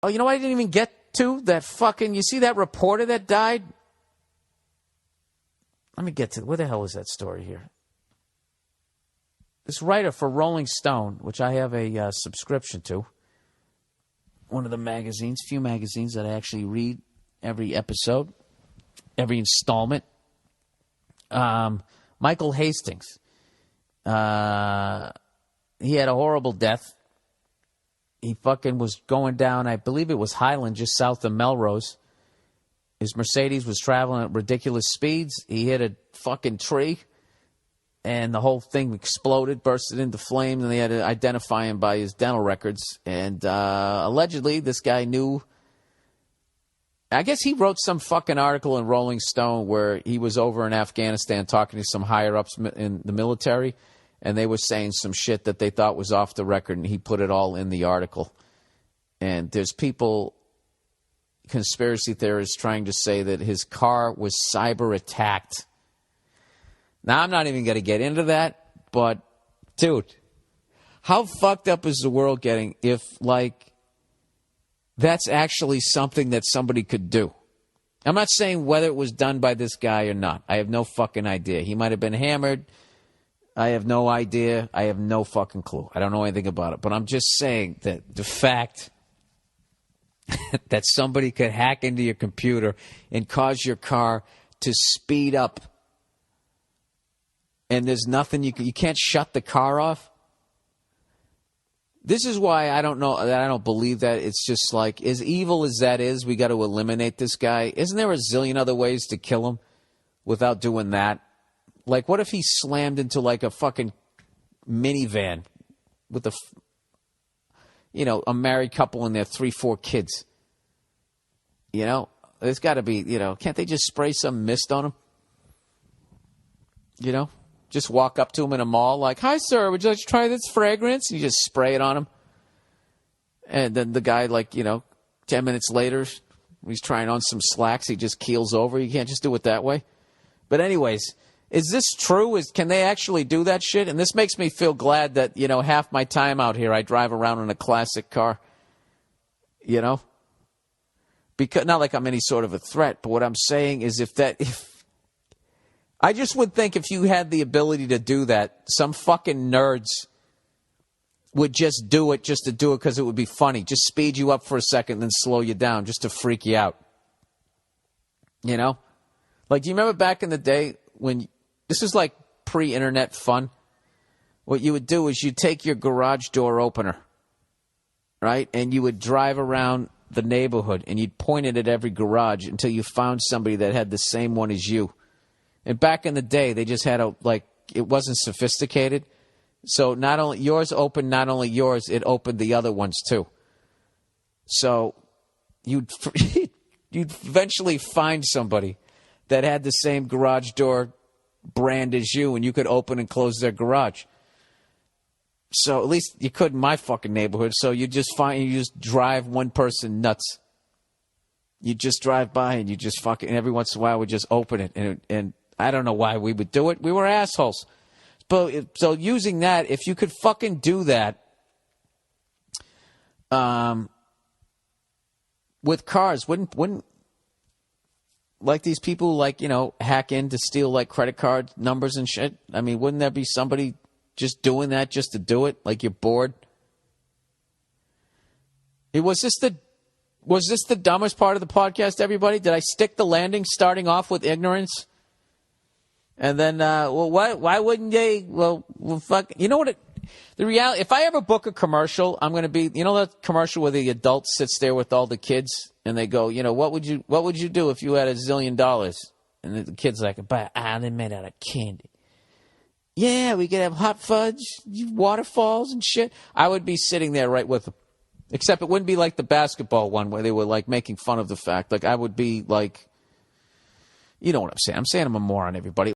Oh, you know what I didn't even get to? That fucking, you see that reporter that died? Let me get to, where the hell is that story here? This writer for Rolling Stone, which I have a subscription to, one of the magazines, few magazines that I actually read every episode, every installment. Michael Hastings. He had a horrible death. He fucking was going down, I believe it was Highland, just south of Melrose. His Mercedes was traveling at ridiculous speeds. He hit a fucking tree, and the whole thing exploded, bursted into flames, and they had to identify him by his dental records. And allegedly, this guy knew. I guess he wrote some fucking article in Rolling Stone where he was over in Afghanistan talking to some higher-ups in the military, and they were saying some shit that they thought was off the record, and he put it all in the article. And there's people, conspiracy theorists, trying to say that his car was cyber-attacked. Now, I'm not even going to get into that, but, dude, how fucked up is the world getting if, like, that's actually something that somebody could do? I'm not saying whether it was done by this guy or not. I have no fucking idea. He might have been hammered. I have no idea. I have no fucking clue. I don't know anything about it. But I'm just saying that the fact that somebody could hack into your computer and cause your car to speed up, and there's nothing you can't shut the car off. This is why I don't believe that. It's just like, as evil as that is, we got to eliminate this guy. Isn't there a zillion other ways to kill him without doing that? Like, what if he slammed into, like, a fucking minivan with a married couple and their 3-4 kids? There's got to be, can't they just spray some mist on him? Just walk up to him in a mall like, "Hi, sir, would you like to try this fragrance?" And you just spray it on him. And then the guy, 10 minutes later, he's trying on some slacks, he just keels over. You can't just do it that way. But anyways, is this true? Can they actually do that shit? And this makes me feel glad that, half my time out here I drive around in a classic car. Because not like I'm any sort of a threat, but what I'm saying is if I just would think if you had the ability to do that, some fucking nerds would just do it just to do it because it would be funny. Just speed you up for a second, then slow you down just to freak you out. Like, do you remember back in the day when this was like pre-internet fun? What you would do is you'd take your garage door opener, right? And you would drive around the neighborhood and you'd point it at every garage until you found somebody that had the same one as you. And back in the day, they just had it wasn't sophisticated. So not only yours opened, not only yours, it opened the other ones too. So you'd eventually find somebody that had the same garage door brand as you, and you could open and close their garage. So at least you could in my fucking neighborhood. So you just drive one person nuts. You just drive by and you just fucking, and every once in a while we just open it, and I don't know why we would do it. We were assholes. But so using that, if you could fucking do that, with cars, wouldn't like these people hack in to steal like credit card numbers and shit? I mean, wouldn't there be somebody just doing that just to do it? Like, you're bored. Was this the dumbest part of the podcast, everybody? Did I stick the landing starting off with ignorance? And then, why wouldn't they? Well, fuck. You know what? The reality, if I ever book a commercial, I'm going to be, that commercial where the adult sits there with all the kids and they go, what would you do if you had $1 zillion? And the kid's like, they're made out of candy. Yeah, we could have hot fudge, waterfalls and shit. I would be sitting there right with them. Except it wouldn't be like the basketball one where they were like making fun of the fact. Like, I would be like, you know what I'm saying. I'm saying I'm a moron, everybody.